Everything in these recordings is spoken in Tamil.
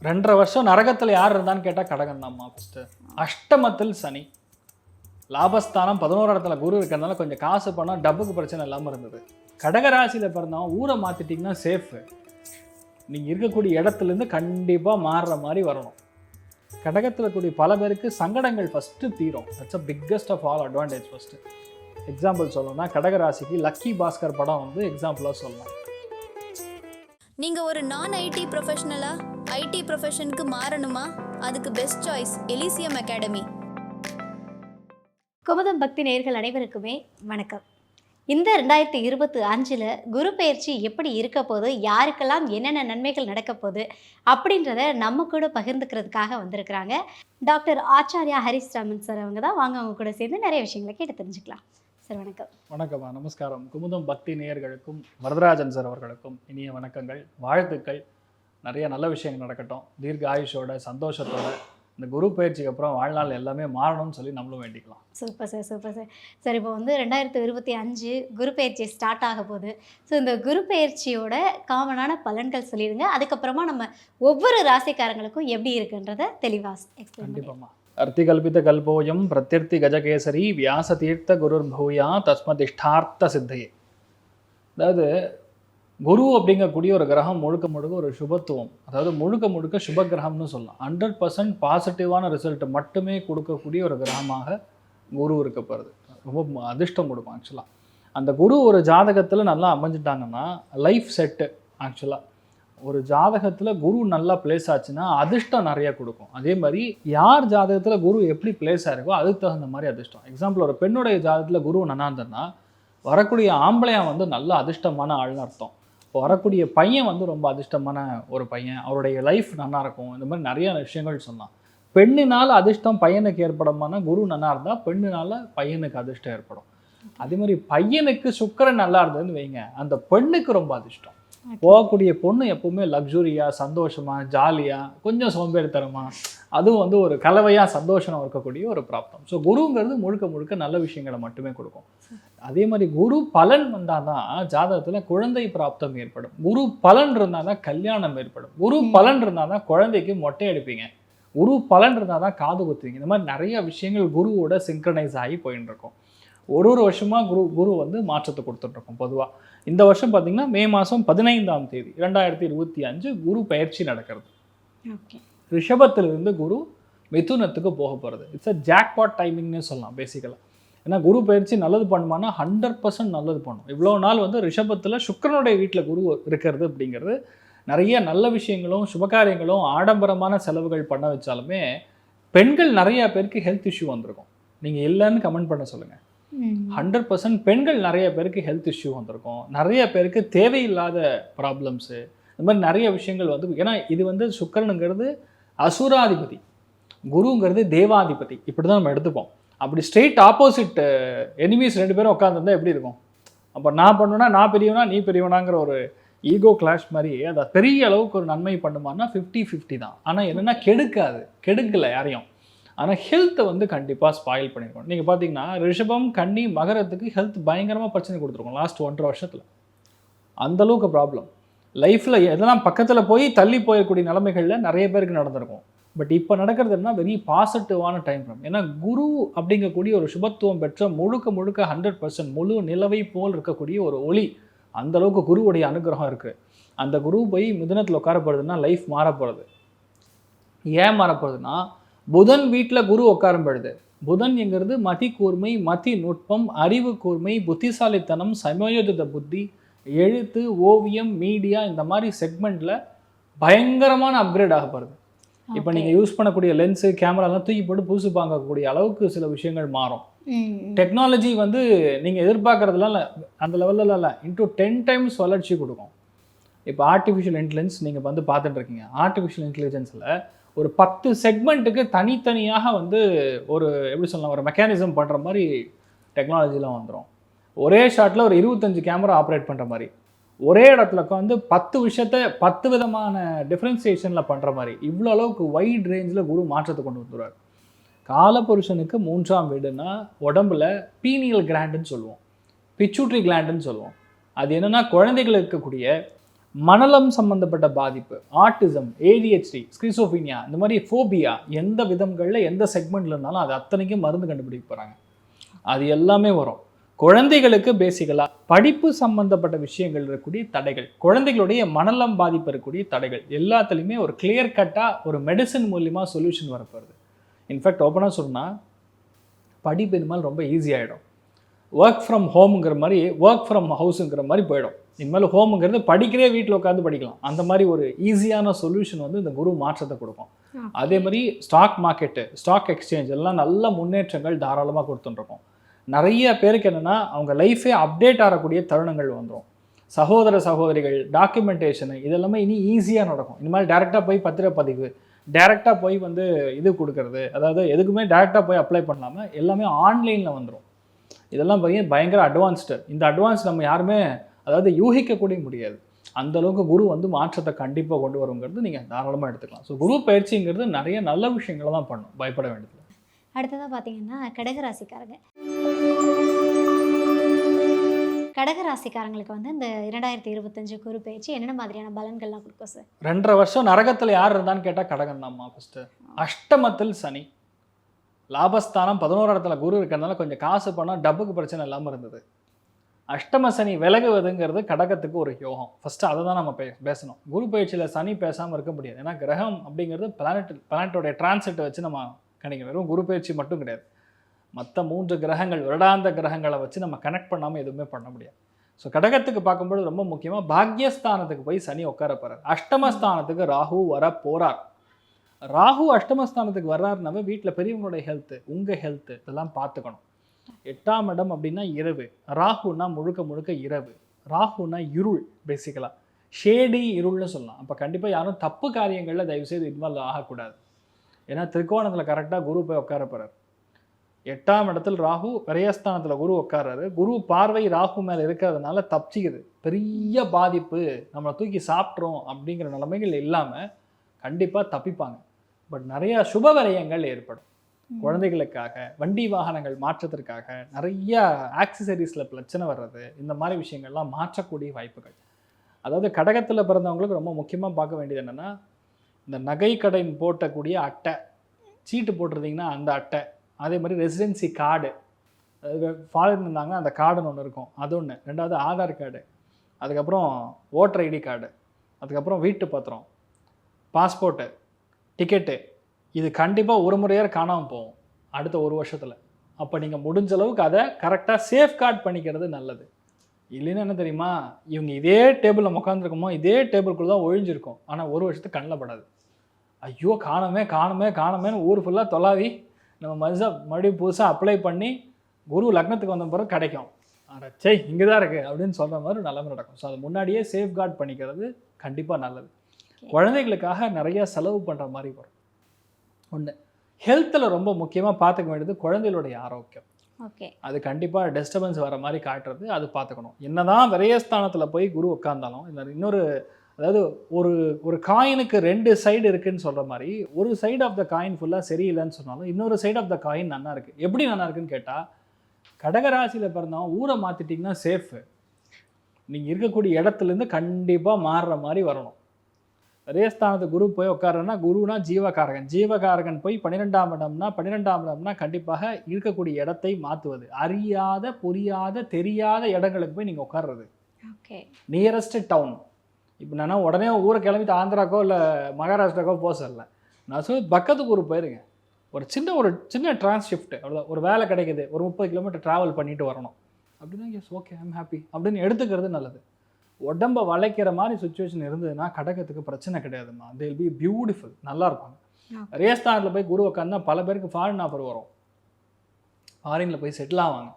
2.5 வருஷம் நரகத்தில் யார் இருந்தான்னு கேட்டால் கடகம் தான்மா. ஃபஸ்ட்டு அஷ்டமத்தில் சனி, லாபஸ்தானம் 11 இடத்துல குரு இருக்கிறதுனால கொஞ்சம் காசு பணம் டப்புக்கு பிரச்சனை இல்லாமல் இருந்தது. கடகராசியில் பிறந்தவன் ஊரை மாற்றிட்டிங்கன்னா சேஃபு. நீங்கள் இருக்கக்கூடிய இடத்துலேருந்து கண்டிப்பாக மாறுற மாதிரி வரணும். கடகத்தில் கூடிய பல பேருக்கு சங்கடங்கள் ஃபஸ்ட்டு தீரும். That's a biggest of all advantage. First example சொல்லணும்னா கடகராசிக்கு லக்கி பாஸ்கர் படம் வந்து எக்ஸாம்பிளாக சொல்லலாம். நீங்கள் ஒரு நான் ஐடி ப்ரொஃபஷனலா ஐடி ப்ரொஃபஷனுக்கு மாறணுமா? அதுக்கு பெஸ்ட் சாய்ஸ் எலிசியம் அகாடமி. குமுதம் பக்தி நேயர்கள் அனைவருக்குமே வணக்கம். இந்த 2025 குரு பெயர்ச்சி எப்படி இருக்க போது, யாருக்கெல்லாம் என்னென்ன நன்மைகள் நடக்க போகுது அப்படின்றத நம்ம கூட பகிர்ந்துக்கிறதுக்காக வந்திருக்கிறாங்க டாக்டர் ஆச்சாரியா ஹரிஸ் ராமன் சார். அவங்க தான். வாங்க அவங்க கூட சேர்ந்து நிறைய விஷயங்களை கேட்டு தெரிஞ்சுக்கலாம். சார் வணக்கம். வணக்கம்மா, நமஸ்காரம். குமுதம் பக்தி நேயர்களுக்கும் வரதராஜன் சார் அவர்களுக்கும் இனிய வணக்கங்கள், வாழ்த்துக்கள். நிறைய நல்ல விஷயங்கள் நடக்கட்டும். தீர்க்க ஆயுஷோட சந்தோஷத்தோட இந்த குரு பயிற்சிக்கு அப்புறம் வாழ்நாள் எல்லாமே மாறணும்னு சொல்லி நம்மளும் வேண்டிக்கலாம். Super sir, super sir. Sir இப்போ வந்து 2025 குரு பயிற்சி ஸ்டார்ட் ஆக போகுது. ஸோ இந்த குரு பயிற்சியோட காமனான பலன்கள் சொல்லிடுங்க. அதுக்கப்புறமா நம்ம ஒவ்வொரு ராசிக்காரங்களுக்கும் எப்படி இருக்குன்றத தெளிவாக எக்ஸ்பிளைன். கண்டிப்பாம்மா. அர்த்திகல்பித கல்போயம் பிரத்யர்த்தி கஜகேசரி வியாச தீர்த்த குருர் பூயா தஸ்மதிஷ்டார்த்த சித்தையே. அதாவது குரு அப்படிங்கக்கூடிய ஒரு கிரகம் முழுக்க முழுக்க ஒரு சுபத்துவம், அதாவது முழுக்க முழுக்க சுப கிரகம்னு சொல்லலாம். 100% பாசிட்டிவான ரிசல்ட் மட்டுமே கொடுக்கக்கூடிய ஒரு கிரகமாக குரு இருக்கப்படுது. ரொம்ப அதிர்ஷ்டம் கொடுக்கும். ஆக்சுவலாக அந்த குரு ஒரு ஜாதகத்தில் நல்லா அமைஞ்சிட்டாங்கன்னா லைஃப் செட்டு. ஆக்சுவலாக ஒரு ஜாதகத்தில் குரு நல்லா பிளேஸ் ஆச்சுன்னா அதிர்ஷ்டம் நிறைய கொடுக்கும். அதே மாதிரி யார் ஜாதகத்தில் குரு எப்படி பிளேஸ் ஆகிருக்கோ அதுக்கு தகுந்த மாதிரி அதிர்ஷ்டம். எக்ஸாம்பிள், ஒரு பெண்ணுடைய ஜாதகத்தில் குரு நல்லா இருந்ததுன்னா வரக்கூடிய ஆம்பளையான் வந்து நல்ல அதிர்ஷ்டமான ஆள்னு அர்த்தம். இப்போ வரக்கூடிய பையன் வந்து ரொம்ப அதிர்ஷ்டமான ஒரு பையன், அவருடைய லைஃப் நல்லா இருக்கும். இந்த மாதிரி நிறைய விஷயங்கள் சொல்லலாம். பெண்ணினால் அதிர்ஷ்டம் பையனுக்கு ஏற்படுமானா குரு நல்லா இருந்தால் பெண்ணினால் பையனுக்கு அதிர்ஷ்டம் ஏற்படும். அதே மாதிரி பையனுக்கு சுக்கிரன் நல்லா இருந்ததுன்னு வைங்க, அந்த பெண்ணுக்கு ரொம்ப அதிர்ஷ்டம். போகக்கூடிய பொண்ணு எப்பவுமே லக்ஸுரியாக சந்தோஷமாக ஜாலியாக கொஞ்சம் சோம்பேறித்தனமாக, அதுவும் வந்து ஒரு கலவையாக சந்தோஷம் இருக்கக்கூடிய ஒரு பிராப்தம். ஸோ குருங்கிறது முழுக்க முழுக்க நல்ல விஷயங்களை மட்டுமே கொடுக்கும். அதே மாதிரி குரு பலன் வந்தால் தான் ஜாதகத்தில் குழந்தை பிராப்தம் ஏற்படும். குரு பலன் இருந்தால் தான் கல்யாணம் ஏற்படும். குரு பலன் இருந்தால் தான் குழந்தைக்கு மொட்டை அடிப்பீங்க. குரு பலன் இருந்தால் தான் காது குத்துவீங்க. இந்த மாதிரி நிறைய விஷயங்கள் குருவோட சிங்க்ரனைஸ் ஆகி போயின்னு இருக்கும். ஒரு வருஷமாக குரு வந்து மாற்றத்தை கொடுத்துட்ருக்கோம். பொதுவாக இந்த வருஷம் பார்த்திங்கன்னா மே மாதம் 15ஆம் தேதி 2025 குரு பயிற்சி நடக்கிறது. ரிஷபத்திலிருந்து குரு மிதுனத்துக்கு போக போகிறது. இட்ஸ் அ ஜாக்பாட் டைமிங்னு சொல்லலாம் பேசிக்கலாக. ஏன்னா குரு பயிற்சி நல்லது பண்ணுமானா 100% நல்லது பண்ணும். இவ்வளோ நாள் வந்து ரிஷபத்தில் சுக்கிரனுடைய வீட்டில் குரு இருக்கிறது அப்படிங்கிறது நிறைய நல்ல விஷயங்களும் சுபகாரியங்களும் ஆடம்பரமான செலவுகள் பண்ண வச்சாலுமே பெண்கள் நிறையா பேருக்கு ஹெல்த் இஷ்யூ வந்திருக்கும். நீங்கள் இல்லைன்னு கமெண்ட் பண்ண சொல்லுங்கள். 100% பெண்கள் நிறைய பேருக்கு ஹெல்த் இஷ்யூ வந்திருக்கும். நிறைய பேருக்கு தேவையில்லாத ப்ராப்ளம்ஸு, இந்த மாதிரி நிறைய விஷயங்கள் வந்து. ஏன்னா இது வந்து சுக்கிரனுங்கிறது அசுராதிபதி, குருங்கிறது தேவாதிபதி. இப்படி தான் நம்ம எடுத்துப்போம். அப்படி ஸ்ட்ரெயிட் ஆப்போசிட் எனிமீஸ் 2 பேரும் உட்காந்துருந்தா எப்படி இருக்கும்? அப்போ நான் பண்ணுவேன்னா நான் பெரியவனா நீ பெரியவனாங்கிற ஒரு ஈகோ கிளாஷ் மாதிரி அதை பெரிய அளவுக்கு ஒரு நன்மை பண்ணுமானா 50-50 தான். ஆனால் என்னென்னா கெடுக்கலை யாரையும். ஆனால் ஹெல்த்தை வந்து கண்டிப்பாக ஸ்பாயில் பண்ணியிருக்கோம். நீங்கள் பார்த்தீங்கன்னா ரிஷபம் கன்னி மகரத்துக்கு ஹெல்த் பயங்கரமாக பிரச்சனை கொடுத்துருக்கோம் லாஸ்ட் 1.5 வருஷத்தில். அந்தளவுக்கு ப்ராப்ளம் லைஃப்பில் எதெல்லாம் பக்கத்தில் போய் தள்ளி போயக்கூடிய நிலைமைகளில் நிறைய பேருக்கு நடந்திருக்கும். பட் இப்போ நடக்கிறது என்ன, வெரி பாசிட்டிவான டைம் ஃப்ரம். ஏன்னா குரு அப்படிங்கக்கூடிய ஒரு சுபத்துவம் பெற்ற முழுக்க 100% முழு நிலவை போல் இருக்கக்கூடிய ஒரு ஒளி, அந்தளவுக்கு குருவுடைய அனுகிரகம் இருக்குது. அந்த குரு போய் மிதுனத்தில் உட்கார போகிறதுனா லைஃப் மாறப்போகிறது. ஏன் மாறப்போகிறதுனா புதன் வீட்டில் குரு உட்காரும் பொழுது, புதன் என்கிறது மதி கூர்மை, மதி நுட்பம், அறிவு கூர்மை, புத்திசாலித்தனம், சமயோஜித புத்தி, எழுத்து, ஓவியம், மீடியா, இந்த மாதிரி செக்மெண்ட்டில் பயங்கரமான அப்கிரேட் ஆக போகிறது. இப்போ நீங்கள் யூஸ் பண்ணக்கூடிய லென்ஸு கேமராலாம் தூக்கி போட்டு புதுசு பார்க்கக்கூடிய அளவுக்கு சில விஷயங்கள் மாறும். டெக்னாலஜி வந்து நீங்கள் எதிர்பார்க்குறதுலாம் இல்லை, அந்த லெவலில் இல்லை, into 10 times வளர்ச்சி கொடுக்கும். இப்போ ஆர்டிஃபிஷியல் இன்டெலிஜென்ஸ் நீங்கள் வந்து பார்த்துட்டுருக்கீங்க. ஆர்டிஃபிஷியல் இன்டெலிஜென்ஸில் ஒரு 10 செக்மெண்ட்டுக்கு தனித்தனியாக வந்து ஒரு எப்படி சொல்லலாம், ஒரு மெக்கானிசம் பண்ணுற மாதிரி டெக்னாலஜிலாம் வந்துடும். ஒரே ஷாட்டில் ஒரு 25 கேமரா ஆப்ரேட் பண்ணுற மாதிரி, ஒரே இடத்துல வந்து 10 விஷயத்த 10 விதமான டிஃப்ரென்சியேஷனில் பண்ணுற மாதிரி, இவ்வளோ அளவுக்கு வைட் ரேஞ்சில் குரு மாற்றத்தை கொண்டு வந்துடுவார். காலபுருஷனுக்கு 3ஆம் வீடுனா உடம்புல பீனியல் கிளாண்டுன்னு சொல்லுவோம், பிச்சூட்ரி கிளாண்டுன்னு சொல்லுவோம். அது என்னென்னா குழந்தைகள் இருக்கக்கூடிய மனலம் சம்பந்தப்பட்ட பாதிப்பு, ஆட்டிசம், ஏடிஹெச்டி, ஸ்கிசோஃபீனியா, இந்த மாதிரி ஃபோபியா எந்த விதங்களில் எந்த செக்மெண்ட்ல இருந்தாலும் அது அத்தனைக்கும் மருந்து கண்டுபிடிக்க போகிறாங்க. அது எல்லாமே வரும். குழந்தைகளுக்கு பேசிக்கலாக படிப்பு சம்பந்தப்பட்ட விஷயங்கள் இருக்கக்கூடிய தடைகள், குழந்தைகளுடைய மனநலம் பாதிப்பு இருக்கக்கூடிய தடைகள் எல்லாத்துலேயுமே ஒரு கிளியர் கட்டாக ஒரு மெடிசன் மூலியமாக சொல்யூஷன் வரப்போகுது. இன்ஃபேக்ட் ஓப்பனாக சொன்னால் படிப்பு இனிமேல் ரொம்ப ஈஸியாகிடும். ஒர்க் ஃப்ரம் ஹோமுங்கிற மாதிரி ஒர்க் ஃப்ரம் ஹவுஸுங்கிற மாதிரி போயிடும். இனிமேல் ஹோமுங்கிறது படிக்கிறே வீட்டில் உட்காந்து படிக்கலாம். அந்த மாதிரி ஒரு ஈஸியான சொல்யூஷன் வந்து இந்த குரு மாற்றத்தை கொடுக்கும். அதே மாதிரி ஸ்டாக் மார்க்கெட்டு, ஸ்டாக் எக்ஸ்சேஞ்ச் எல்லாம் நல்ல முன்னேற்றங்கள் தாராளமாக கொடுத்துட்டுருக்கோம். நிறைய பேருக்கு என்னென்னா அவங்க லைஃபே அப்டேட் ஆகக்கூடிய தருணங்கள் வந்துடும். சகோதர சகோதரிகள், டாக்குமெண்டேஷனு இதெல்லாமே இனி ஈஸியாக நடக்கும். இனிமேல் டேரெக்டாக போய் பத்திரப்பதிவு, டேரெக்டாக போய் வந்து இது கொடுக்கறது, அதாவது எதுக்குமே டேரெக்டாக போய் அப்ளை பண்ணாமல் எல்லாமே ஆன்லைனில் வந்துடும். இதெல்லாம் பயங்கர அட்வான்ஸ்டு. இந்த அட்வான்ஸ் நம்ம யாருமே அதாவது யூகிக்கக்கூடிய முடியாது. அந்த அளவுக்கு குரு வந்து மாற்றத்தை கண்டிப்பாக கொண்டு வருங்கிறது நீங்கள் தாராளமாக எடுத்துக்கலாம். ஸோ குரு பயிற்சிங்கிறது நிறைய நல்ல விஷயங்களை தான் பண்ணும், பயப்பட வேண்டியது. அடுத்ததாக பார்த்தீங்கன்னா கடகராசிக்காரங்க. கடகராசிக்காரங்களுக்கு வந்து இந்த 2025 குரு பயிற்சி என்னென்ன மாதிரியான பலன்கள்லாம் கொடுக்கும் சார்? 2.5 வருஷம் நரகத்தில் யார் இருந்தான்னு கேட்டால் கடகம் தான்மா. ஃபஸ்ட்டு அஷ்டமத்தில் சனி, லாபஸ்தானம் 11 இடத்துல குரு இருக்கிறதுனால கொஞ்சம் காசு பணம் டப்புக்கு பிரச்சனை இல்லாமல் இருந்தது. அஷ்டம சனி விலகுவதுங்கிறது கடகத்துக்கு ஒரு யோகம். ஃபஸ்ட்டு அதை தான் நம்ம பேசணும். குரு பயிற்சியில் சனி பேசாமல் இருக்க முடியாது. ஏன்னா கிரகம் அப்படிங்கிறது பிளானட்டோடைய டிரான்சிட்டை வச்சு நம்ம கணிக்கணும். வெறும் குரு பயிற்சி மட்டும் கிடையாது, மற்ற 3 கிரகங்கள் வருடாந்த கிரகங்களை வச்சு நம்ம கனெக்ட் பண்ணாமல் எதுவுமே பண்ண முடியாது. ஸோ கடகத்துக்கு பார்க்கும்போது ரொம்ப முக்கியமாக பாக்யஸ்தானத்துக்கு போய் சனி உட்கார போகிறார். அஷ்டமஸ்தானத்துக்கு ராகு வர போகிறார். ராகு அஷ்டமஸ்தானத்துக்கு வர்றாருனாவே வீட்டில் பெரியவங்களுடைய ஹெல்த்து, உங்கள் ஹெல்த்து இதெல்லாம் பார்த்துக்கணும். 8ஆம் இடம் அப்படின்னா இரவு, ராகுனா முழுக்க முழுக்க இரவு, ராகுனா இருள், பேசிக்கலாக ஷேடி இருள்னு சொல்லலாம். அப்போ கண்டிப்பாக யாரும் தப்பு காரியங்களில் தயவுசெய்து இன்வால்வ் ஆகக்கூடாது. ஏன்னா திரிகோணத்தில் கரெக்டாக குரு போய் உட்கார போகிறார். 8ஆம் இடத்துல ராகு, விரயஸ்தானத்தில் குரு உட்கார்றாரு. குரு பார்வை ராகு மேலே இருக்கிறதுனால தப்பிச்சிக்குது. பெரிய பாதிப்பு, நம்மளை தூக்கி சாப்பிட்றோம் அப்படிங்கிற நிலைமைகள் இல்லாமல் கண்டிப்பாக தப்பிப்பாங்க. பட் நிறையா சுப விரயங்கள் ஏற்படும். குழந்தைகளுக்காக, வண்டி வாகனங்கள் மாற்றத்திற்காக, நிறைய ஆக்சசரிஸில் பிரச்சனை வர்றது, இந்த மாதிரி விஷயங்கள்லாம் மாற்றக்கூடிய வாய்ப்புகள். அதாவது கடகத்தில் பிறந்தவங்களுக்கு ரொம்ப முக்கியமாக பார்க்க வேண்டியது என்னென்னா, இந்த நகை கடன் போட்டக்கூடிய அட்டை, சீட்டு போட்டிருந்தீங்கன்னா அந்த அட்டை, அதே மாதிரி ரெசிடென்சி கார்டு, அதாவது ஃபாரின் இருந்தாங்கன்னா அந்த கார்டுன்னு ஒன்று இருக்கும், அது ஒன்று. 2வது ஆதார் கார்டு, அதுக்கப்புறம் ஓட்டர் ஐடி கார்டு, அதுக்கப்புறம் வீட்டு பத்திரம், பாஸ்போர்ட்டு, டிக்கெட்டு, இது கண்டிப்பாக ஒரு முறையாக காணாமல் போகும் அடுத்த 1 வருஷத்தில். அப்போ நீங்கள் முடிஞ்ச அளவுக்கு அதை கரெக்டாக சேஃப்கார்ட் பண்ணிக்கிறது நல்லது. இல்லைன்னா என்ன தெரியுமா, இவங்க இதே டேபிளில் உட்காந்துருக்கோமோ இதே டேபிள்குள்ளே தான் ஒழிஞ்சிருக்கும், ஆனால் 1 வருஷத்துக்கு கண்ணில் படாது. ஐயோ காணமேன்னு ஊர் ஃபுல்லாக தொலாவி நம்ம மறுபடியும் புதுசாக அப்ளை பண்ணி குரு லக்னத்துக்கு வந்த பிறகு கிடைக்கும். அடச்சை இங்கே தான் இருக்குது அப்படின்னு சொல்கிற மாதிரி நல்லமே நடக்கும். ஸோ அதை முன்னாடியே சேஃப்கார்ட் பண்ணிக்கிறது கண்டிப்பாக நல்லது. குழந்தைகளுக்காக நிறைய செலவு பண்ணுற மாதிரி வரும். ஒன்று, ஹெல்த்தில் ரொம்ப முக்கியமாக பார்த்துக்க வேண்டியது குழந்தைகளுடைய ஆரோக்கியம். ஓகே, அது கண்டிப்பாக டிஸ்டர்பன்ஸ் வர மாதிரி காட்டுறது, அது பார்த்துக்கணும். என்னதான் விரயஸ்தானத்தில் போய் குரு உட்கார்ந்தாலும் இன்னொரு, அதாவது ஒரு காயினுக்கு 2 சைடு இருக்குன்னு சொல்கிற மாதிரி, ஒரு சைடு ஆஃப் த காயின் ஃபுல்லாக சரியில்லைன்னு சொன்னாலும் இன்னொரு சைடு ஆஃப் த காயின் நல்லா இருக்குது. எப்படி நல்லா இருக்குன்னு கேட்டால், கடகராசியில் பிறந்தவன் ஊரை மாற்றிட்டிங்கன்னா சேஃபு. நீங்கள் இருக்கக்கூடிய இடத்துலேருந்து கண்டிப்பாக மாறுற மாதிரி வரணும். விரயஸ்தானத்துக்கு குரு போய் உட்காருன்னா, குருனா ஜீவகாரகன், ஜீவகாரகன் போய் 12ஆம் இடம்னா கண்டிப்பாக இருக்கக்கூடிய இடத்தை மாற்றுவது. அறியாத, புரியாத, தெரியாத இடங்களுக்கு போய் நீங்கள் உட்கார்றது. Okay, nearest town. இப்போ நான் உடனே ஊரை கிளம்பிட்டு ஆந்திராக்கோ இல்லை மகாராஷ்டிராக்கோ போக சொல்லலை. நான் சொல்லி பக்கத்துக்கு ஊருக்கு போயிருங்க. ஒரு சின்ன டிரான்ஸ்ஷிஃப்ட், அவ்வளோதான். ஒரு வேலை கிடைக்கிது, ஒரு 30 கிலோமீட்டர் ட்ராவல் பண்ணிட்டு வரணும் அப்படின்னா, எஸ் ஓகே ஐம் ஹாப்பி அப்படின்னு எடுத்துக்கிறது நல்லது. உடம்பை வளைக்கிற மாதிரி சுச்சுவேஷன் இருந்ததுன்னா கடகத்துக்கு பிரச்சனை கிடையாதுமா. தே வில் பி பியூட்டிஃபுல், நல்லா இருப்பாங்க. ரேஸ்தானில் போய் குரு உட்காந்தா பல பேருக்கு ஃபாரின் ஆஃபர் வரும், ஃபாரினில் போய் செட்டில் ஆவாங்க.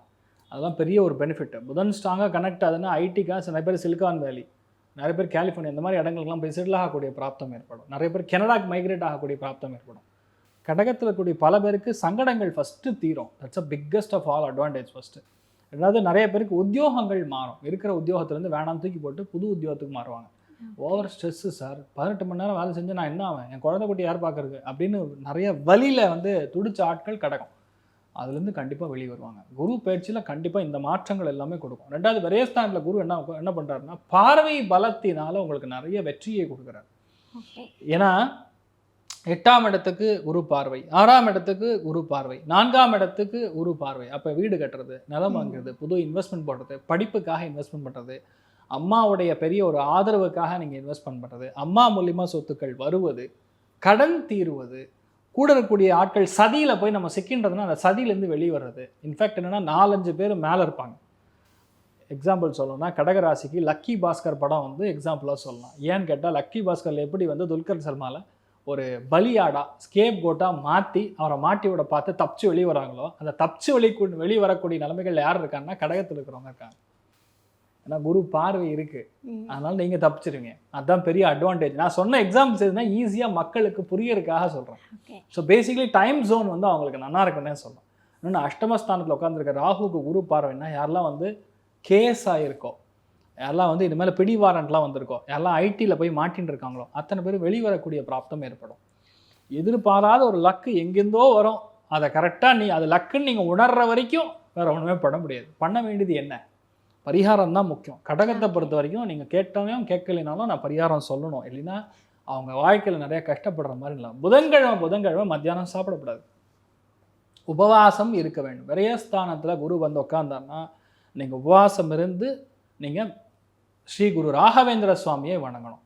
அதெல்லாம் பெரிய ஒரு பெனிஃபிட். புதன் ஸ்ட்ராங்காக கனெக்ட் ஆகுதுன்னா ஐடிக்காக நிறைய பேர் சிலிகான் வேலி, நிறைய பேர் கலிஃபோர்னியா, இந்த மாதிரி இடங்களுக்குலாம் போய் செட்டில் ஆகக்கூடிய பிராப்தம் ஏற்படும். நிறைய பேர் கனடாக்கு மைக்ரேட் ஆகக்கூடிய பிராப்தம் ஏற்படும். கடகத்தில் கூடிய பல பேருக்கு சங்கடங்கள் ஃபஸ்ட்டு தீரும். That's a biggest of all advantage first. ரெண்டாவது, நிறைய பேருக்கு உத்தியோகங்கள் மாறும். இருக்கிற உத்தியோகத்துலேருந்து வேணாம் தூக்கி போட்டு புது உத்தியோகத்துக்கு மாறுவாங்க. ஓவர் ஸ்ட்ரெஸ்ஸு சார், 18 மணி நேரம் வேலை செஞ்சு நான் என்ன ஆவேன், என் குழந்தை குட்டி யார் பார்க்குறது அப்படின்னு நிறைய வழியில் துடிச்ச ஆட்கள் கடகம். அதுலேருந்து கண்டிப்பாக வெளியே வருவாங்க. குரு பயிற்சியில் கண்டிப்பாக இந்த மாற்றங்கள் எல்லாமே கொடுக்கும். ரெண்டாவது விரயஸ்தானத்தில் குரு என்ன பண்ணுறாருன்னா பார்வை பலத்தினால உங்களுக்கு நிறைய வெற்றியை கொடுக்குறாரு. ஏன்னா 8ஆம் இடத்துக்கு குரு பார்வை, 6ஆம் இடத்துக்கு குரு பார்வை, 4ஆம் இடத்துக்கு குரு பார்வை. அப்போ வீடு கட்டுறது, நிலம் வாங்குறது, புது இன்வெஸ்ட்மெண்ட் போடுறது, படிப்புக்காக இன்வெஸ்ட்மெண்ட் பண்ணுறது, அம்மாவுடைய பெரிய ஒரு ஆதரவுக்காக நீங்கள் இன்வெஸ்ட்மெண்ட் பண்ணுறது, அம்மா மூலியமாக சொத்துக்கள் வருவது, கடன் தீருவது, கூட இருக்கக்கூடிய ஆட்கள் சதியில் போய் நம்ம சிக்கின்றதுன்னா அந்த சதியிலேருந்து வெளியே வர்றது. இன்ஃபேக்ட் என்னென்னா 4-5 பேர் மேலே இருப்பாங்க. எக்ஸாம்பிள் சொல்லணும்னா கடகராசிக்கு லக்கி பாஸ்கர் படம் வந்து எக்ஸாம்பிளாக சொல்லலாம். ஏன்னு கேட்டால் லக்கி பாஸ்கரில் எப்படி வந்து துல்கர் சல்மால ஒரு பலியாடா ஸ்கேப் கோட்டாக மாற்றி அவரை மாட்டி விட பார்த்து தப்பிச்சு வெளியே வராங்களோ, அந்த தப்பிச்சு வெளியே வரக்கூடிய நிலைமைகள் யார் இருக்காங்கன்னா கடகத்தில் இருக்கிறவங்க இருக்காங்க. ஏன்னா குரு பார்வை இருக்குது, அதனால் நீங்கள் தப்பிச்சிருவீங்க. அதுதான் பெரிய அட்வான்டேஜ். நான் சொன்ன எக்ஸாம்பிள்ஸ் எதுனா ஈஸியாக மக்களுக்கு புரியறதுக்காக சொல்கிறேன். ஸோ பேசிக்கலி டைம் ஜோன் வந்து அவங்களுக்கு நல்லா இருக்குன்னே சொல்லலாம். இன்னொன்று அஷ்டமஸ்தானத்தில் உட்காந்துருக்க ராகுக்கு குரு பார்வைன்னா யாரெல்லாம் வந்து கேஸ் ஆகிருக்கோ, யாரெல்லாம் வந்து இது மேலே பிடி வாரண்ட்லாம் வந்திருக்கோம், யாரெல்லாம் ஐடியில் போய் மாட்டின்னு இருக்காங்களோ அத்தனை பேர் வெளிவரக்கூடிய பிராப்தம் ஏற்படும். எதிர்பாராத ஒரு லக்கு எங்கேருந்தோ வரும், அதை கரெக்டாக அது லக்குன்னு நீங்கள் உணர்ற வரைக்கும் வேறு ஒன்றுமே பண்ண முடியாது. பண்ண வேண்டியது என்ன? பரிகாரம் தான் முக்கியம். கடகத்தை பொறுத்த வரைக்கும் நீங்கள் கேட்டவங்க கேட்கலைனாலும் நான் பரிகாரம் சொல்லணும், இல்லைன்னா அவங்க வாழ்க்கையில் நிறைய கஷ்டப்படுற மாதிரி இல்லை. புதன்கிழமை மத்தியானம் சாப்பிடக்கூடாது, உபவாசம் இருக்க வேண்டும். விரயஸ்தானத்தில் குரு வந்து உட்காந்தாருன்னா நீங்கள் உபவாசம் இருந்து நீங்கள் ஸ்ரீ குரு ராகவேந்திர சுவாமியை வணங்கணும்.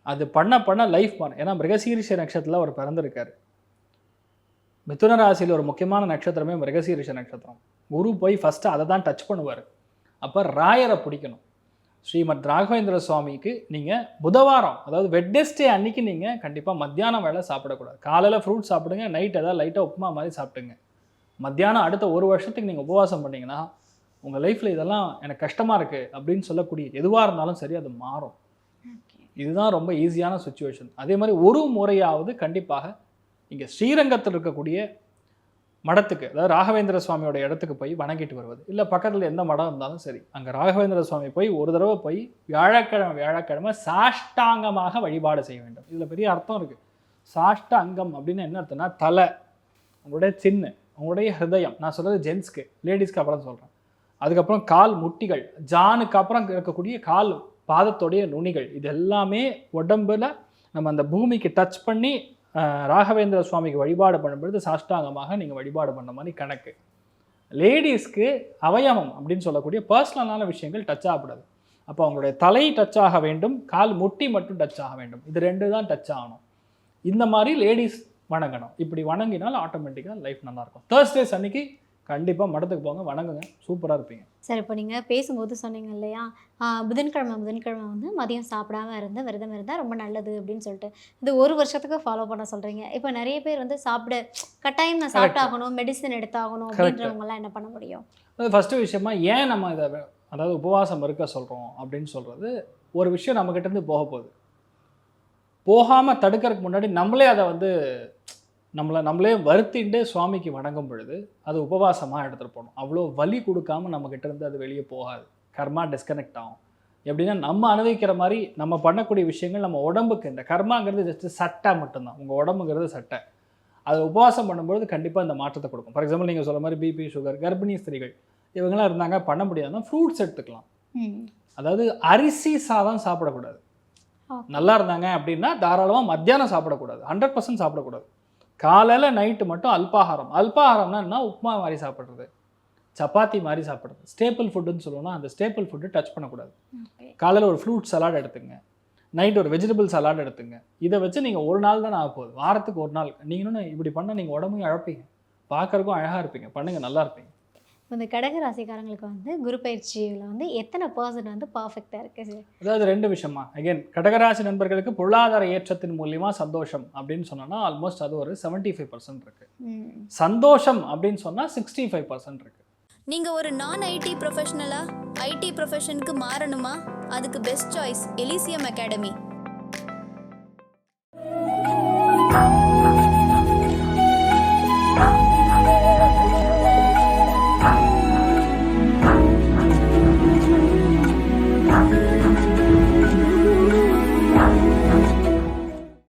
அது பண்ண லைஃப் மாறும். ஏன்னா மிருகசீரிஷ நட்சத்திரத்தில் அவர் பிறந்திருக்காரு. மிதுன ராசியில் ஒரு முக்கியமான நட்சத்திரமே மிருகசீரிஷ நட்சத்திரம். குரு போய் ஃபஸ்ட்டு அதை தான் டச் பண்ணுவார். அப்போ ராயரை பிடிக்கணும். ஸ்ரீமத் ராகவேந்திர சுவாமிக்கு நீங்கள் புதவாரம், அதாவது வெட்னஸ்டே அன்னைக்கு நீங்கள் கண்டிப்பாக மத்தியானம் வேலை சாப்பிடக்கூடாது. காலையில் ஃப்ரூட் சாப்பிடுங்க, நைட் ஏதாவது லைட்டாக உப்புமா மாதிரி சாப்பிட்டுங்க. மத்தியானம் அடுத்த 1 வருஷத்துக்கு நீங்கள் உபவாசம் பண்ணிங்கன்னா உங்கள் லைஃப்பில் இதெல்லாம் எனக்கு கஷ்டமாக இருக்குது அப்படின்னு சொல்லக்கூடிய எதுவாக இருந்தாலும் சரி அது மாறும். இதுதான் ரொம்ப ஈஸியான சுச்சுவேஷன். அதே மாதிரி ஒரு முறையாவது கண்டிப்பாக இங்கே ஸ்ரீரங்கத்தில் இருக்கக்கூடிய மடத்துக்கு, அதாவது ராகவேந்திர சுவாமியோட இடத்துக்கு போய் வணங்கிட்டு வருவது, இல்லை பக்கத்தில் எந்த மடம் இருந்தாலும் சரி அங்கே ராகவேந்திர சுவாமி போய் ஒரு தடவை போய் வியாழக்கிழமை சாஷ்டாங்கமாக வழிபாடு செய்ய வேண்டும். இதில் பெரிய அர்த்தம் இருக்குது. சாஷ்டாங்கம் அப்படின்னு என்ன அர்த்தம்னா தலை, உங்களுடைய சின்ன, உங்களுடைய ஹிருதயம். நான் சொல்கிறது ஜென்ஸ்க்கு, லேடிஸ்க்கு அப்புறம் சொல்கிறேன். அதுக்கப்புறம் கால் முட்டிகள், ஜானுக்கு அப்புறம் இருக்கக்கூடிய கால் பாதத்தோடைய நுனிகள், இது எல்லாமே உடம்புல நம்ம அந்த பூமிக்கு டச் பண்ணி ராகவேந்திர சுவாமிக்கு வழிபாடு பண்ணும்பொழுது சாஷ்டாங்கமாக நீங்கள் வழிபாடு பண்ண மாதிரி கணக்கு. லேடிஸ்க்கு அவயவம் அப்படின்னு சொல்லக்கூடிய பர்சனலான விஷயங்கள் டச் ஆகக்கூடாது. அப்போ அவங்களுடைய தலை டச் ஆக வேண்டும், கால் முட்டி மட்டும் டச் ஆக வேண்டும். இது 2 தான் டச் ஆகணும். இந்த மாதிரி லேடிஸ் வணங்கணும். இப்படி வணங்கினால் ஆட்டோமேட்டிக்காக லைஃப் நல்லாயிருக்கும். தேர்ஸ்டேஸ் அன்னைக்கு கண்டிப்பாக மடத்துக்கு போங்க, வணங்குங்க, சூப்பராக இருப்பீங்க. சார், இப்போ நீங்கள் பேசும்போது சொன்னீங்க இல்லையா, புதன்கிழமை வந்து மதியம் சாப்பிடாம இருந்து விரதம் இருந்தால் ரொம்ப நல்லது அப்படின்னு சொல்லிட்டு, இது 1 வருஷத்துக்கு ஃபாலோ பண்ண சொல்கிறீங்க. இப்போ நிறைய பேர் வந்து கட்டாயம் நான் சாப்பிட்டாகணும், மெடிசன் எடுத்தாகணும் அப்படின்றவங்கலாம் என்ன பண்ண முடியும்? ஃபஸ்ட்டு விஷயமா ஏன் நம்ம இதை அதாவது உபவாசம் இருக்க சொல்கிறோம் அப்படின்னு சொல்கிறது, ஒரு விஷயம் நம்மக்கிட்டேருந்து போகாமல் தடுக்கிறதுக்கு முன்னாடி நம்மளே அதை வந்து நம்மளே வருத்திட்டு சுவாமிக்கு வணங்கும் பொழுது அது உபவாசமாக எடுத்துகிட்டு போகணும். அவ்வளோ வலி கொடுக்காமல் நம்மக்கிட்ட இருந்து அது வெளியே போகாது, கர்மா டிஸ்கனெக்ட் ஆகும். எப்படின்னா நம்ம அனுபவிக்கிற மாதிரி நம்ம பண்ணக்கூடிய விஷயங்கள் நம்ம உடம்புக்கு, இந்த கர்மாங்கிறது ஜஸ்ட்டு சட்டை மட்டும்தான், உங்கள் உடம்புங்கிறது சட்டை. அது உபவாசம் பண்ணும்பொழுது கண்டிப்பாக இந்த மாற்றத்தை கொடுக்கும். ஃபார் எக்ஸாம்பிள் நீங்கள் சொல்ல மாதிரி பிபி, சுகர், கர்ப்பிணி ஸ்திரீகள் இவங்களாம் இருந்தாங்க பண்ண முடியாதுன்னா ஃப்ரூட்ஸ் எடுத்துக்கலாம். அதாவது அரிசி சாதம் சாப்பிடக்கூடாது. நல்லா இருந்தாங்க அப்படின்னா தாராளமாக மத்தியானம் சாப்பிடக்கூடாது, 100% சாப்பிடக்கூடாது. காலையில் நைட்டு மட்டும் அல்பாகாரம்னா என்ன, உப்புமா மாதிரி சாப்பிட்றது, சப்பாத்தி மாதிரி சாப்பிட்றது, ஸ்டேப்பிள் ஃபுட்டுன்னு சொல்லுவோம்னா அந்த ஸ்டேப்பிள் ஃபுட்டு டச் பண்ணக்கூடாது. காலையில் ஒரு ஃப்ரூட் சலாட் எடுத்துங்க, நைட் ஒரு வெஜிடபிள் சலாட் எடுத்துங்க. இதை வச்சு நீங்கள் ஒரு நாள் தான் ஆக போகுது, வாரத்துக்கு 1 நாள். நீங்கள் இன்னொன்று இப்படி பண்ணால் நீங்கள் உடம்பையும் அழப்பீங்க, பார்க்கறதுக்கும் அழகாக இருப்பீங்க, பண்ணுங்கள், நல்லா இருப்பீங்க. இந்த கடக ராசிக்காரங்களுக்கு வந்து குரு பயிற்சியில் வந்து எத்தனை % வந்து பர்ஃபெக்டாக இருக்குது சார்? அதாவது 2 விஷயமா, அகைன் கடகராசி நண்பர்களுக்கு பொருளாதார ஏற்றத்தின் மூலியமா சந்தோஷம் அப்படின்னு சொன்னோன்னா ஆல்மோஸ்ட் அது ஒரு 75% இருக்கு. சந்தோஷம் அப்படின்னு சொன்னால் 65% இருக்கு. நீங்கள் ஒரு நான் ஐடி ப்ரொஃபஷனலா ஐடி ப்ரொஃபஷனுக்கு மாறணுமா? அதுக்கு பெஸ்ட் சாய்ஸ் எலிசியம் அகாடமி.